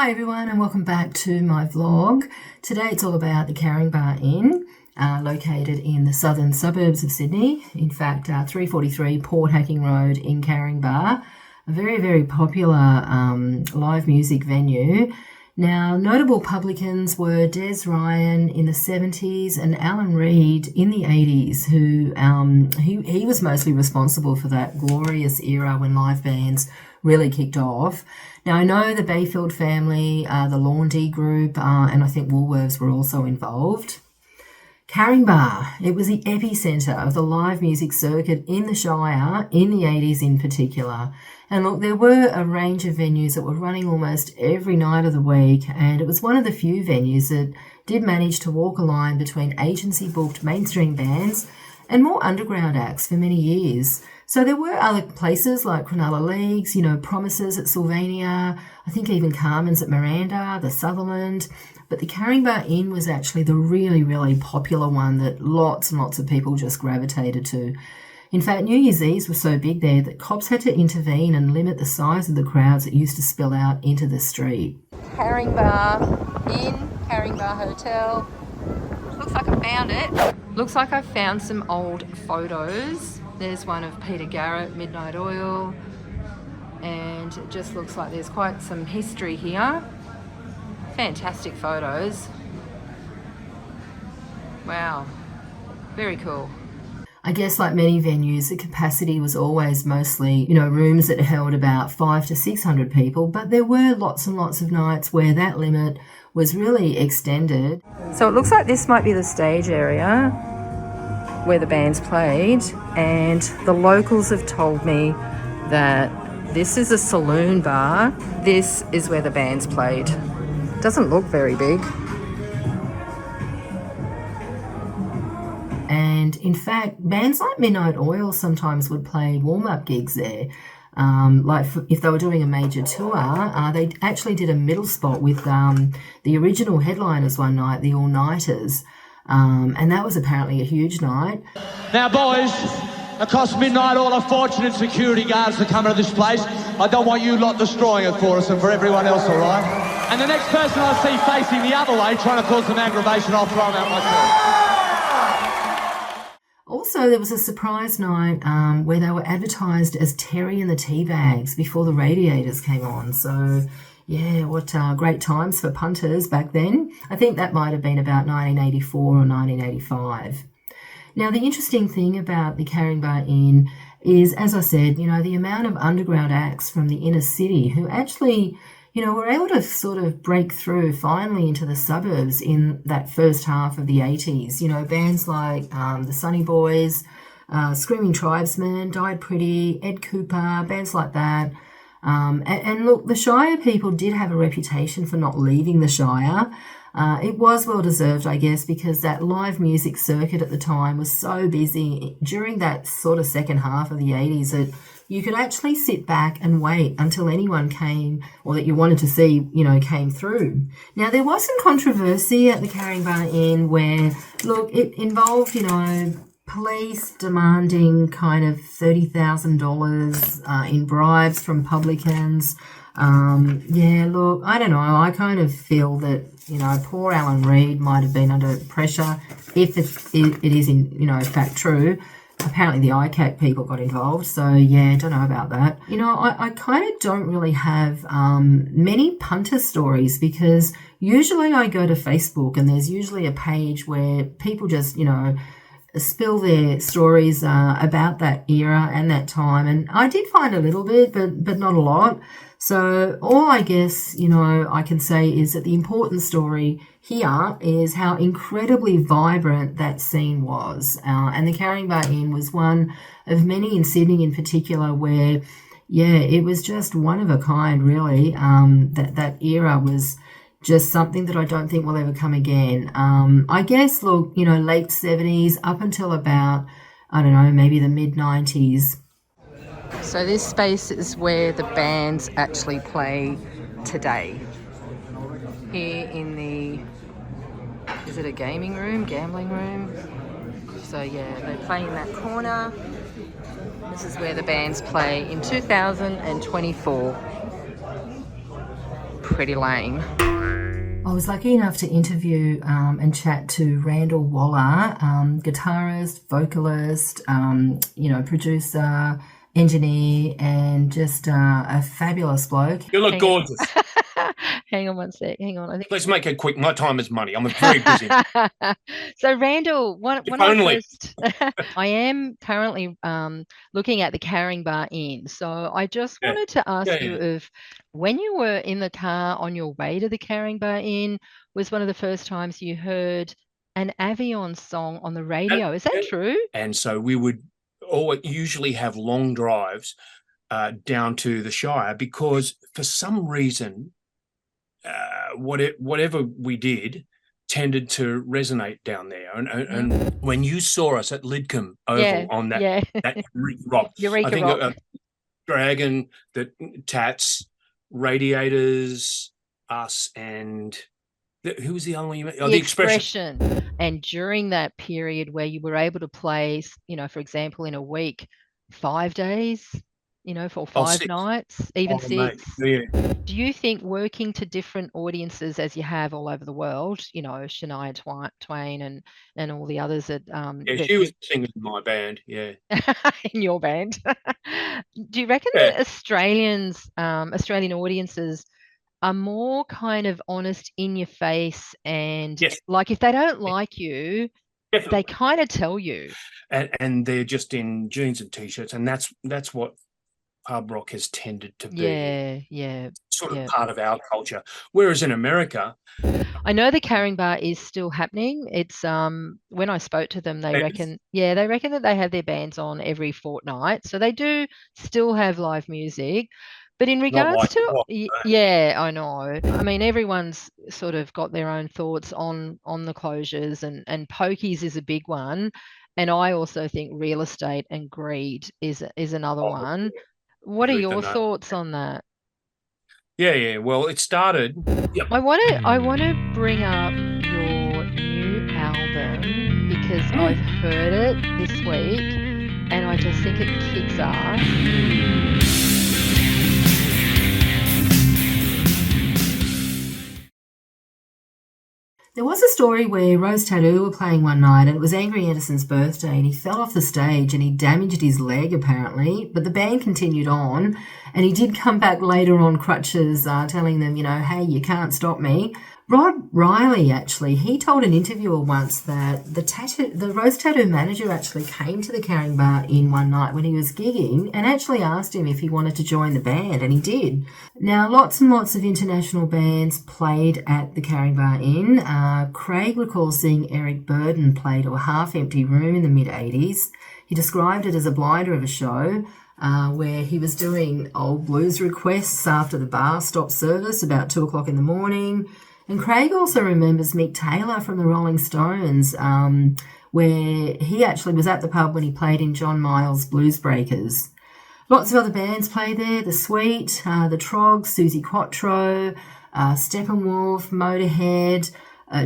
Hi everyone and welcome back to my vlog. Today it's all about the Caringbah Inn, located in the southern suburbs of Sydney. In fact, 343 Port Hacking Road in Caringbah, a very, very popular live music venue. Now, notable publicans were Des Ryan in the 70s and Alan Reid in the 80s, who he was mostly responsible for that glorious era when live bands really kicked off. Now, I know the Bayfield family, the Laundy group, and I think Woolworths were also involved. Caringbah, it was the epicentre of the live music circuit in the Shire, in the 80s in particular. And look, there were a range of venues that were running almost every night of the week, and it was one of the few venues that did manage to walk a line between agency-booked mainstream bands and more underground acts for many years. So there were other places like Cronulla Leagues, Promises at Sylvania, I think even Carmen's at Miranda, the Sutherland. But the Caringbah Inn was actually the really, really popular one that lots and lots of people just gravitated to. In fact, New Year's Eve was so big there that cops had to intervene and limit the size of the crowds that used to spill out into the street. Caringbah Inn, Caringbah Hotel. Looks like I found it. Looks like I found some old photos. There's one of Peter Garrett, Midnight Oil, and it just looks like there's quite some history here. Fantastic photos. Wow, very cool. I guess like many venues, the capacity was always mostly, rooms that held about 500 to 600 people, but there were lots and lots of nights where that limit was really extended. So it looks like this might be the stage area where the bands played, and the locals have told me that this is a saloon bar. This is where the bands played. Doesn't look very big. And in fact, bands like Midnight Oil sometimes would play warm-up gigs there. If they were doing a major tour, they actually did a middle spot with the original headliners one night, the All-Nighters. And that was apparently a huge night. Now, boys, it cost Midnight Oil a fortune and security guards to come into this place. I don't want you lot destroying it for us and for everyone else, all right? And the next person I see facing the other way trying to cause some aggravation, I'll throw him out myself. Also, there was a surprise night where they were advertised as Terry and the Teabags before the Radiators came on. So, yeah, what great times for punters back then. I think that might have been about 1984 or 1985. Now, the interesting thing about the Caringbah Inn is, as I said, the amount of underground acts from the inner city who actually, were able to sort of break through finally into the suburbs in that first half of the 80s. Bands like the Sunny Boys, Screaming Tribesmen, Died Pretty, Ed Cooper, bands like that. And look, the Shire people did have a reputation for not leaving the Shire. It was well deserved, I guess, because that live music circuit at the time was so busy during that sort of second half of the 80s that you could actually sit back and wait until anyone came or that you wanted to see, came through. Now, there was some controversy at the Caringbah Inn where, look, it involved, police demanding kind of $30,000 in bribes from publicans. Look, I don't know. I kind of feel that, poor Alan Reid might have been under pressure if it is in fact true. Apparently the ICAC people got involved, so yeah, don't know about that. I kind of don't really have many punter stories because usually I go to Facebook and there's usually a page where people just, spill their stories about that era and that time. And I did find a little bit, but not a lot. So all I guess, I can say is that the important story here is how incredibly vibrant that scene was. And the Caringbah Inn was one of many in Sydney in particular where, it was just one of a kind, really. That era was just something that I don't think will ever come again. I guess, look, late 70s up until about, I don't know, maybe the mid-90s. So this space is where the bands actually play today. Here in the, is it a gambling room? So yeah, they play in that corner. This is where the bands play in 2024. pretty lame. I was lucky enough to interview and chat to Randall Waller, guitarist, vocalist, producer, engineer, and just a fabulous bloke. You look gorgeous. Hang on one sec. Hang on. I think Let's make it quick. My time is money. I'm very busy. So Randall, I am currently looking at the Caringbah Inn. So I just wanted to ask you if when you were in the car on your way to the Caringbah Inn was one of the first times you heard an Avion song on the radio. Is that true? And so we would usually have long drives down to the Shire because for some reason, whatever we did tended to resonate down there. And when you saw us at Lidcombe Oval on that rock, Eureka I think Rock. Dragon, the Tats, Radiators, us, and who was the other one you met? The Expression. And during that period where you were able to play, for example, in a week, 5 days, for 5 nights, even 6. Yeah. Do you think working to different audiences as you have all over the world, Shania Twain and all the others that she was singing in my band, in your band. Do you reckon that Australian audiences are more kind of honest in your face and like if they don't like you, they kind of tell you. And they're just in jeans and t-shirts, and that's what pub rock has tended to be. Sort of part of our culture. Whereas in America, I know the Caringbah is still happening. It's when I spoke to them, they reckon that they have their bands on every fortnight. So they do still have live music. But in regards to I know. I mean, everyone's sort of got their own thoughts on the closures, and pokies is a big one. And I also think real estate and greed is another one. What are your thoughts on that? Yeah. Well, it started. I want to bring up your new album because I've heard it this week, and I just think it kicks ass. There was a story where Rose Tattoo were playing one night and it was Angry Anderson's birthday and he fell off the stage and he damaged his leg apparently, but the band continued on and he did come back later on crutches telling them, hey, you can't stop me. Rod Riley, actually, he told an interviewer once that the Rose Tattoo manager actually came to the Caringbah Inn one night when he was gigging and actually asked him if he wanted to join the band, and he did. Now, lots and lots of international bands played at the Caringbah Inn. Craig recalls seeing Eric Burden play to a half-empty room in the mid-'80s. He described it as a blinder of a show, where he was doing old blues requests after the bar stopped service about 2 o'clock in the morning. And Craig also remembers Mick Taylor from the Rolling Stones, where he actually was at the pub when he played in John Mayall's Blues Breakers. Lots of other bands played there, The Sweet, The Trogs, Susie Quattro, Steppenwolf, Motorhead,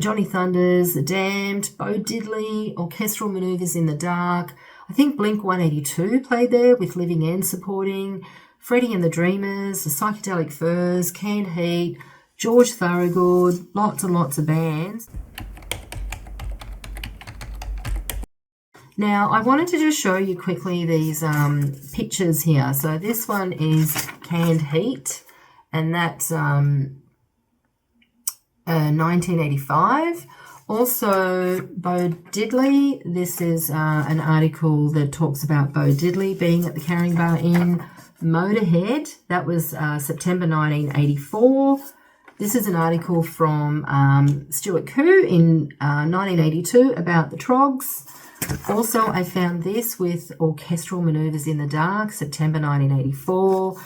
Johnny Thunders, The Damned, Bo Diddley, Orchestral Manoeuvres in the Dark. I think Blink-182 played there with Living End supporting, Freddie and the Dreamers, The Psychedelic Furs, Canned Heat, George Thorogood, lots and lots of bands. Now, I wanted to just show you quickly these pictures here. So this one is Canned Heat, and that's 1985. Also, Bo Diddley. This is an article that talks about Bo Diddley being at the Caringbah Inn. Motorhead, that was September 1984. This is an article from Stuart Koo in 1982 about the Trogs. Also, I found this with Orchestral Manoeuvres in the Dark, September 1984.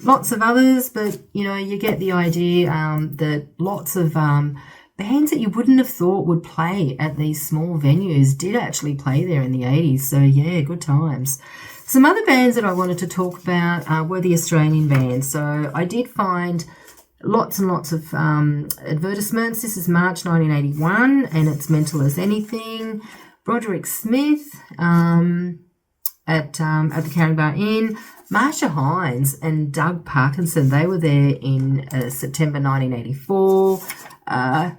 Lots of others, but, you get the idea that lots of bands that you wouldn't have thought would play at these small venues did actually play there in the 80s. So, yeah, good times. Some other bands that I wanted to talk about were the Australian bands. So I did find lots and lots of advertisements. This is March 1981, and it's Mental as Anything. Broderick Smith, at the Caringbah Inn. Marsha Hines and Doug Parkinson, they were there in September 1984.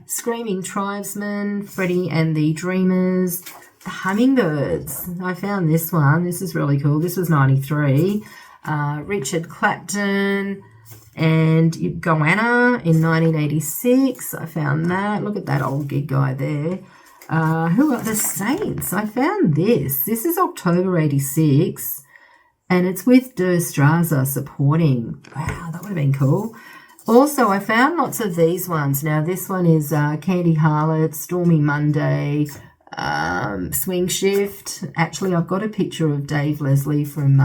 Screaming Tribesmen, Freddie and the Dreamers, the Hummingbirds. I found this one. This is really cool. This was 93. Richard Clapton and Goanna in 1986. I found that. Look at that old gig guy there. Who are the Saints? I found this. This is October 86. And it's with Der Straße supporting. Wow, that would have been cool. Also, I found lots of these ones. Now, this one is Candy Harlot, Stormy Monday, Swing Shift. Actually, I've got a picture of Dave Leslie from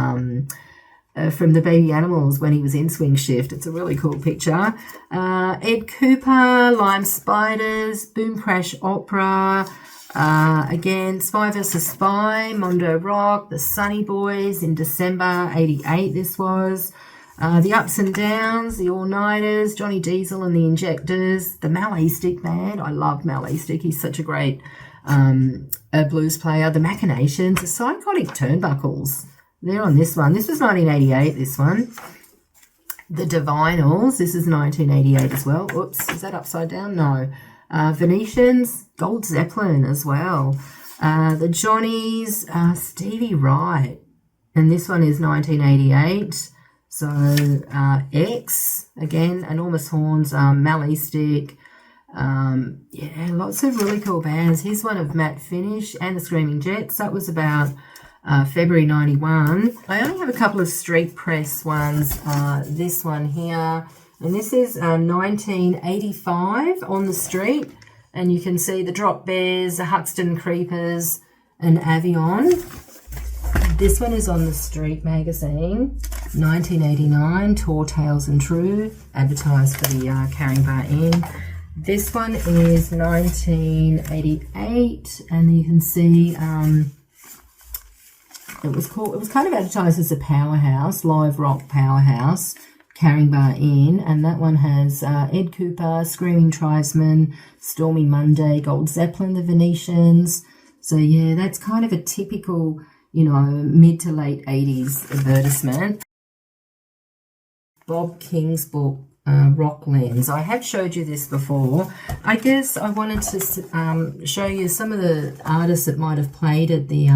the Baby Animals when he was in Swing Shift. It's a really cool picture. Ed Cooper, Lime Spiders, Boom Crash Opera. Again, Spy vs. Spy, Mondo Rock, the Sunny Boys in December 88 this was. The Ups and Downs, the All-Nighters, Johnny Diesel and the Injectors, the Mallee Stick Band. I love Mallee Stick. He's such a great blues player. The Machinations, the Psychotic Turnbuckles. They're on this one. This was 1988, this one. The Divinals, this is 1988 as well. Oops, is that upside down? No. Venetians, Gold Zeppelin as well. The Johnnies, Stevie Wright. And this one is 1988. So X, again, Enormous Horns, Mallee Stick. Yeah, lots of really cool bands. Here's one of Matt Finish and the Screaming Jets. That was about February 91. I only have a couple of street press ones. This one here. And this is 1985 on the street. And you can see the Drop Bears, the Huxton Creepers, and Avion. This one is on the Street magazine, 1989, Tall Tales and True, advertised for the Caringbah Inn. This one is 1988, and you can see it was kind of advertised as a powerhouse, live rock powerhouse, Caringbah Inn, and that one has Ed Cooper, Screaming Tribesmen, Stormy Monday, Gold Zeppelin, the Venetians. So yeah, that's kind of a typical, you know, mid to late 80s advertisement. Bob King's book, Rock Lens. I have showed you this before. I guess I wanted to show you some of the artists that might have played at the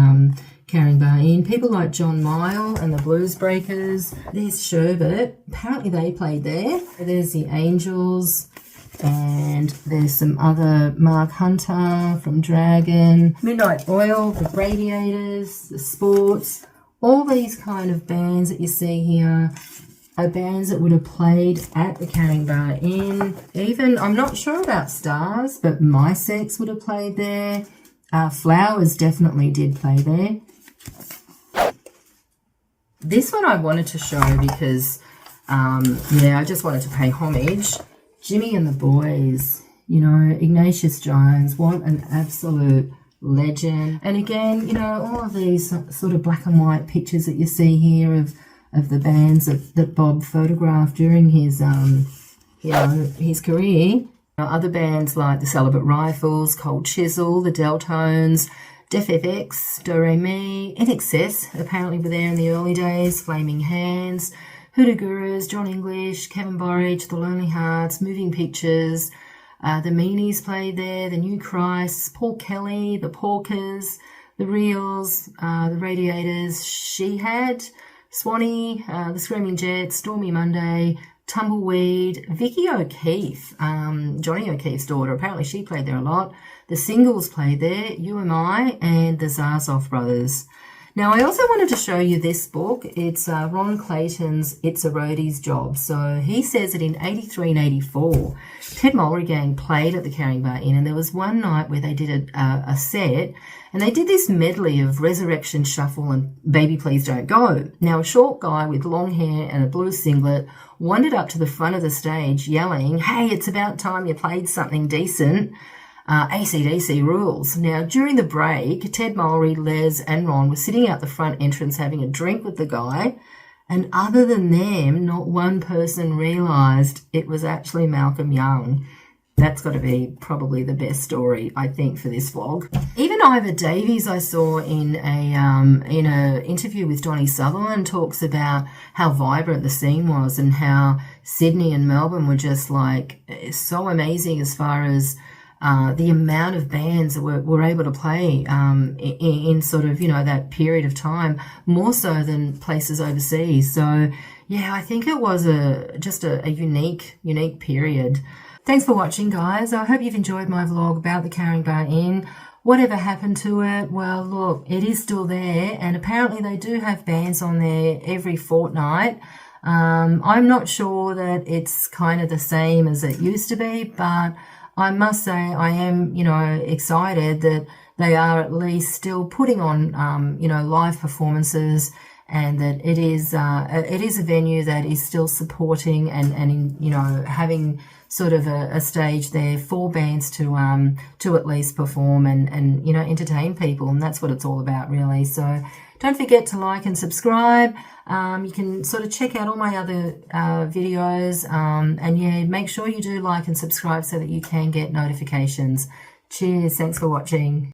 Caringbah Inn. People like John Mayall and the Blues Breakers. There's Sherbet. Apparently they played there. There's the Angels. And there's some other Mark Hunter from Dragon. Midnight Oil, the Radiators, the Sports. All these kind of bands that you see here are bands that would have played at the Caringbah Inn. Even, I'm not sure about Stars, but My Sex would have played there. Flowers definitely did play there. This one I wanted to show because, I just wanted to pay homage. Jimmy and the Boys, you know, Ignatius Jones, what an absolute legend. And again, you know, all of these sort of black and white pictures that you see here of the bands that Bob photographed during his, his career. Other bands like the Celibate Rifles, Cold Chisel, the Deltones, Def FX, Do Re Mi, NXS apparently were there in the early days, Flaming Hands, Hoodoo Gurus, John English, Kevin Borage, The Lonely Hearts, Moving Pictures, the Meanies played there, the New Christ, Paul Kelly, the Porkers, the Reels, the Radiators, She Had, Swanee, the Screaming Jets, Stormy Monday, Tumbleweed, Vicky O'Keefe, Johnny O'Keefe's daughter, apparently she played there a lot. The Singles played there, You Am I, and the Zazoff Brothers. Now, I also wanted to show you this book. It's Ron Clayton's It's a Roadie's Job. So he says that in 83 and 84, Ted Mulry Gang played at the Caringbah Inn, and there was one night where they did a set, and they did this medley of Resurrection Shuffle and Baby Please Don't Go. Now, a short guy with long hair and a blue singlet wandered up to the front of the stage yelling, "Hey, it's about time you played something decent. AC/DC rules." Now, during the break, Ted Mulry, Les and Ron were sitting out the front entrance having a drink with the guy, and other than them, not one person realised it was actually Malcolm Young. That's got to be probably the best story, I think, for this vlog. Even Even Ivor Davies, I saw in a interview with Donny Sutherland, talks about how vibrant the scene was and how Sydney and Melbourne were just like so amazing as far as the amount of bands that were able to play in sort of, that period of time, more so than places overseas. So, yeah, I think it was just a unique period. Thanks for watching, guys. I hope you've enjoyed my vlog about the Caringbah Inn. Whatever happened to it, well, look, it is still there, and apparently they do have bands on there every fortnight. I'm not sure that it's kind of the same as it used to be, but I must say I am, excited that they are at least still putting on, live performances, and that it is a venue that is still supporting and having sort of a stage there for bands to at least perform and entertain people, and that's what it's all about, really. So don't forget to like and subscribe. You can sort of check out all my other videos, and yeah, make sure you do like and subscribe so that you can get notifications. Cheers, thanks for watching.